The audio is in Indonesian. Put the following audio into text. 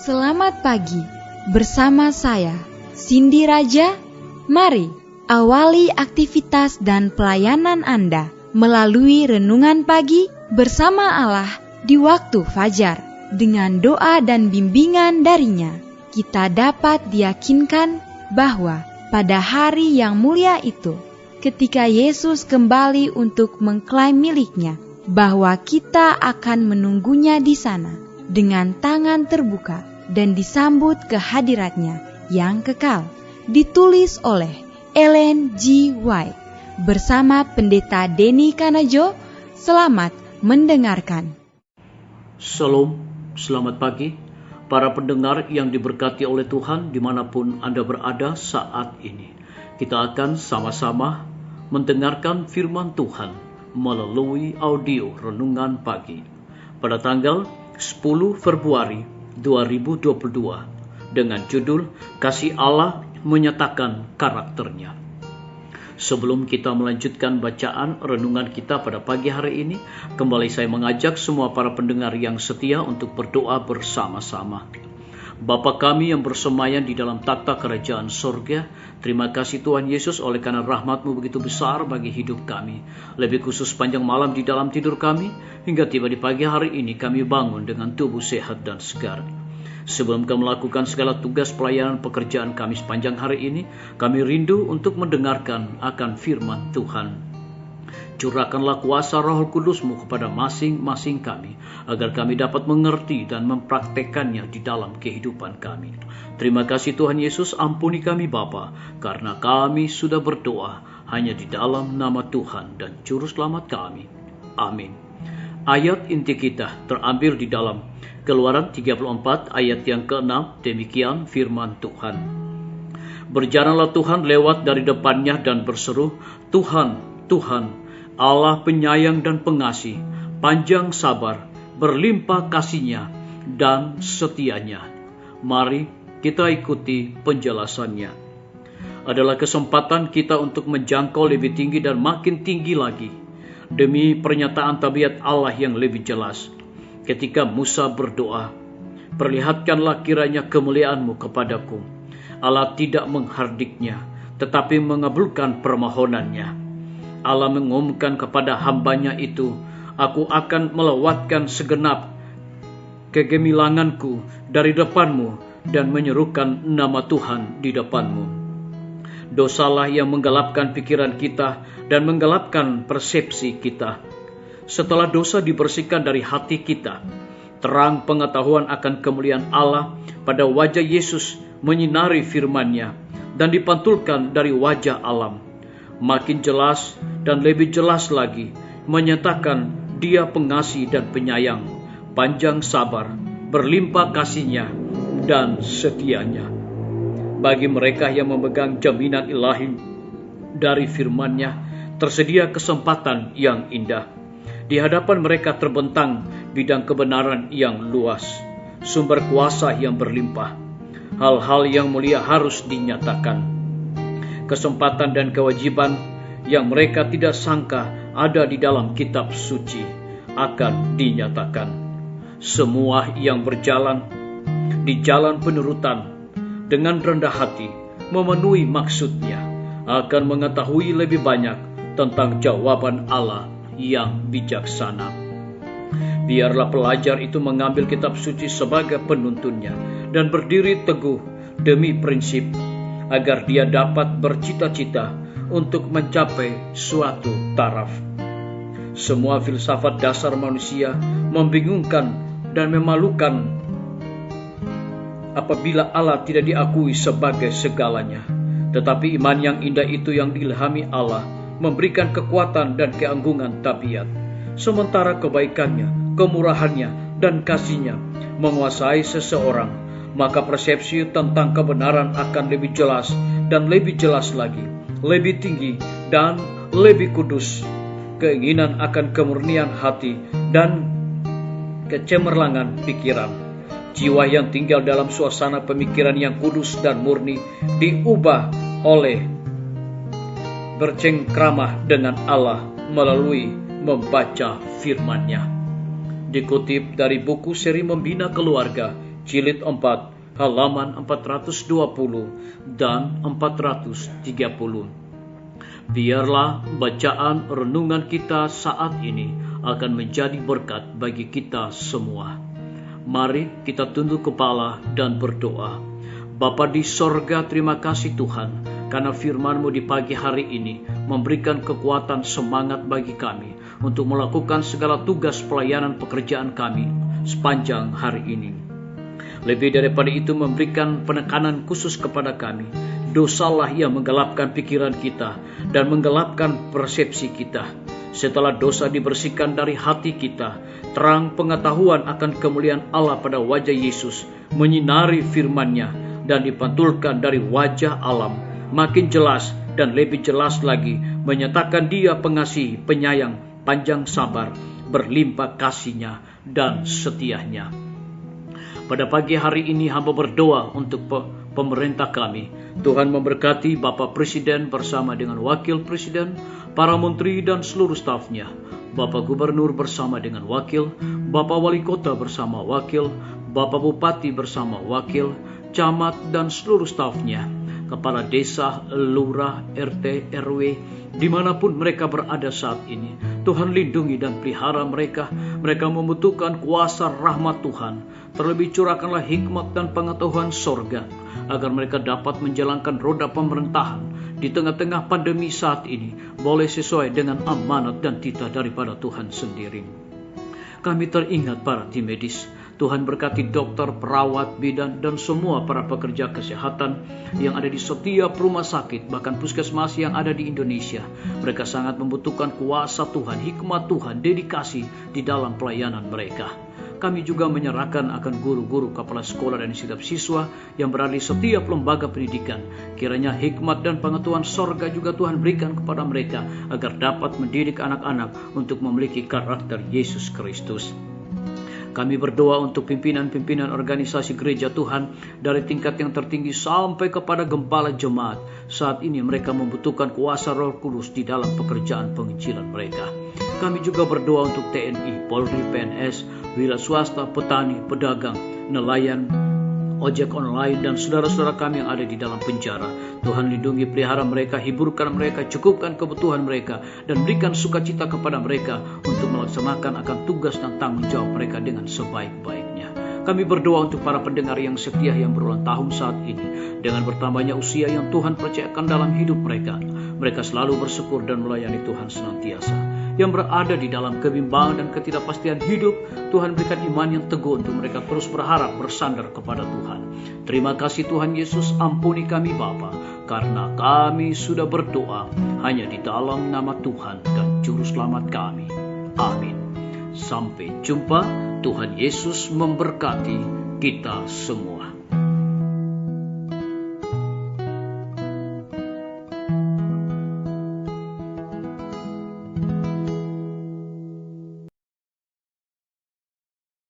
Selamat pagi, bersama saya, Cindy Raja. Mari awali aktivitas dan pelayanan Anda melalui renungan pagi bersama Allah di waktu fajar. Dengan doa dan bimbingan darinya, kita dapat diyakinkan bahwa pada hari yang mulia itu, ketika Yesus kembali untuk mengklaim miliknya, bahwa kita akan menunggunya di sana dengan tangan terbuka dan disambut ke hadiratnya yang kekal. Ditulis oleh Ellen G. White bersama Pendeta Denny Kanajo. Selamat mendengarkan. Shalom, selamat pagi para pendengar yang diberkati oleh Tuhan dimanapun Anda berada saat ini. Kita akan sama-sama mendengarkan firman Tuhan melalui audio renungan pagi pada tanggal 10 Februari 2022 dengan judul Kasih Allah Menyatakan Karakternya. Sebelum kita melanjutkan bacaan renungan kita pada pagi hari ini, kembali saya mengajak semua para pendengar yang setia untuk berdoa bersama-sama. Bapa kami yang bersemayam di dalam takhta kerajaan sorga, terima kasih Tuhan Yesus oleh karena rahmat-Mu begitu besar bagi hidup kami. Lebih khusus panjang malam di dalam tidur kami, hingga tiba di pagi hari ini kami bangun dengan tubuh sehat dan segar. Sebelum kami melakukan segala tugas pelayanan pekerjaan kami sepanjang hari ini, kami rindu untuk mendengarkan akan firman Tuhan. Curahkanlah kuasa Roh Kudus-Mu kepada masing-masing kami, agar kami dapat mengerti dan mempraktekannya di dalam kehidupan kami. Terima kasih Tuhan Yesus, ampuni kami Bapa, karena kami sudah berdoa hanya di dalam nama Tuhan dan Juru Selamat kami. Amin. Ayat inti kita terambil di dalam Keluaran 34 ayat yang ke-6, demikian firman Tuhan. Berjalanlah Tuhan lewat dari depannya dan berseru, Tuhan, Tuhan, Allah penyayang dan pengasih, panjang sabar, berlimpah kasih-Nya dan setianya. Mari kita ikuti penjelasannya. Adalah kesempatan kita untuk menjangkau lebih tinggi dan makin tinggi lagi, demi pernyataan tabiat Allah yang lebih jelas. Ketika Musa berdoa, perlihatkanlah kiranya kemuliaan-Mu kepadaku. Allah tidak menghardiknya, tetapi mengabulkan permohonannya. Allah mengumumkan kepada hamba-Nya itu, aku akan melewatkan segenap kegemilanganku dari depanmu dan menyerukan nama Tuhan di depanmu. Dosalah yang menggelapkan pikiran kita dan menggelapkan persepsi kita. Setelah dosa dibersihkan dari hati kita, terang pengetahuan akan kemuliaan Allah pada wajah Yesus menyinari firman-Nya dan dipantulkan dari wajah alam. Makin jelas dan lebih jelas lagi menyatakan Dia pengasih dan penyayang, panjang sabar, berlimpah kasih-Nya dan setianya. Bagi mereka yang memegang jaminan ilahi dari firman-Nya, tersedia kesempatan yang indah. Di hadapan mereka terbentang bidang kebenaran yang luas, sumber kuasa yang berlimpah. Hal-hal yang mulia harus dinyatakan. Kesempatan dan kewajiban yang mereka tidak sangka ada di dalam kitab suci akan dinyatakan. Semua yang berjalan di jalan penurutan dengan rendah hati memenuhi maksud-Nya akan mengetahui lebih banyak tentang jawaban Allah yang bijaksana. Biarlah pelajar itu mengambil kitab suci sebagai penuntunnya dan berdiri teguh demi prinsip, agar dia dapat bercita-cita untuk mencapai suatu taraf. Semua filsafat dasar manusia membingungkan dan memalukan apabila Allah tidak diakui sebagai segalanya. Tetapi iman yang indah itu yang diilhami Allah memberikan kekuatan dan keanggungan tabiat, sementara kebaikannya, kemurahannya, dan kasih-Nya menguasai seseorang, maka persepsi tentang kebenaran akan lebih jelas dan lebih jelas lagi, lebih tinggi dan lebih kudus. Keinginan akan kemurnian hati dan kecemerlangan pikiran. Jiwa yang tinggal dalam suasana pemikiran yang kudus dan murni diubah oleh bercengkrama dengan Allah melalui membaca firman-Nya. Dikutip dari buku seri Membina Keluarga, jilid 4, halaman 420 dan 430. Biarlah bacaan renungan kita saat ini akan menjadi berkat bagi kita semua. Mari kita tunduk kepala dan berdoa. Bapa di sorga, terima kasih Tuhan, karena firman-Mu di pagi hari ini memberikan kekuatan semangat bagi kami untuk melakukan segala tugas pelayanan pekerjaan kami sepanjang hari ini. Lebih daripada itu, memberikan penekanan khusus kepada kami. Dosalah yang menggelapkan pikiran kita dan menggelapkan persepsi kita. Setelah dosa dibersihkan dari hati kita, terang pengetahuan akan kemuliaan Allah pada wajah Yesus menyinari firman-Nya dan dipantulkan dari wajah alam, makin jelas dan lebih jelas lagi menyatakan Dia pengasih, penyayang, panjang sabar, berlimpah kasih-Nya dan setia-Nya. Pada pagi hari ini hamba berdoa untuk pemerintah kami. Tuhan memberkati Bapak Presiden bersama dengan Wakil Presiden, para menteri dan seluruh stafnya, Bapak Gubernur bersama dengan wakil, Bapak Wali Kota bersama wakil, Bapak Bupati bersama wakil, camat dan seluruh stafnya, kepala desa, lurah, RT, RW, dimanapun mereka berada saat ini. Tuhan lindungi dan pelihara mereka. Mereka membutuhkan kuasa rahmat Tuhan. Terlebih curahkanlah hikmat dan pengetahuan sorga, agar mereka dapat menjalankan roda pemerintahan di tengah-tengah pandemi saat ini, boleh sesuai dengan amanat dan titah daripada Tuhan sendiri. Kami teringat para tim medis. Tuhan berkati dokter, perawat, bidan, dan semua para pekerja kesehatan yang ada di setiap rumah sakit, bahkan puskesmas yang ada di Indonesia. Mereka sangat membutuhkan kuasa Tuhan, hikmat Tuhan, dedikasi di dalam pelayanan mereka. Kami juga menyerahkan akan guru-guru, kepala sekolah, dan setiap siswa yang berada di setiap lembaga pendidikan. Kiranya hikmat dan pengetahuan sorga juga Tuhan berikan kepada mereka, agar dapat mendidik anak-anak untuk memiliki karakter Yesus Kristus. Kami berdoa untuk pimpinan-pimpinan organisasi gereja Tuhan, dari tingkat yang tertinggi sampai kepada gembala jemaat. Saat ini mereka membutuhkan kuasa Roh Kudus di dalam pekerjaan penginjilan mereka. Kami juga berdoa untuk TNI, Polri, PNS, wira swasta, petani, pedagang, nelayan, ojek online, dan saudara-saudara kami yang ada di dalam penjara. Tuhan lindungi, pelihara mereka, hiburkan mereka, cukupkan kebutuhan mereka, dan berikan sukacita kepada mereka untuk melaksanakan akan tugas dan tanggung jawab mereka dengan sebaik-baiknya. Kami berdoa untuk para pendengar yang setia yang berulang tahun saat ini. Dengan bertambahnya usia yang Tuhan percayakan dalam hidup mereka, mereka selalu bersyukur dan melayani Tuhan senantiasa. Yang berada di dalam kebimbangan dan ketidakpastian hidup, Tuhan berikan iman yang teguh untuk mereka terus berharap bersandar kepada Tuhan. Terima kasih Tuhan Yesus, ampuni kami Bapa, karena kami sudah berdoa hanya di dalam nama Tuhan dan Juru Selamat kami. Amin. Sampai jumpa. Tuhan Yesus memberkati kita semua.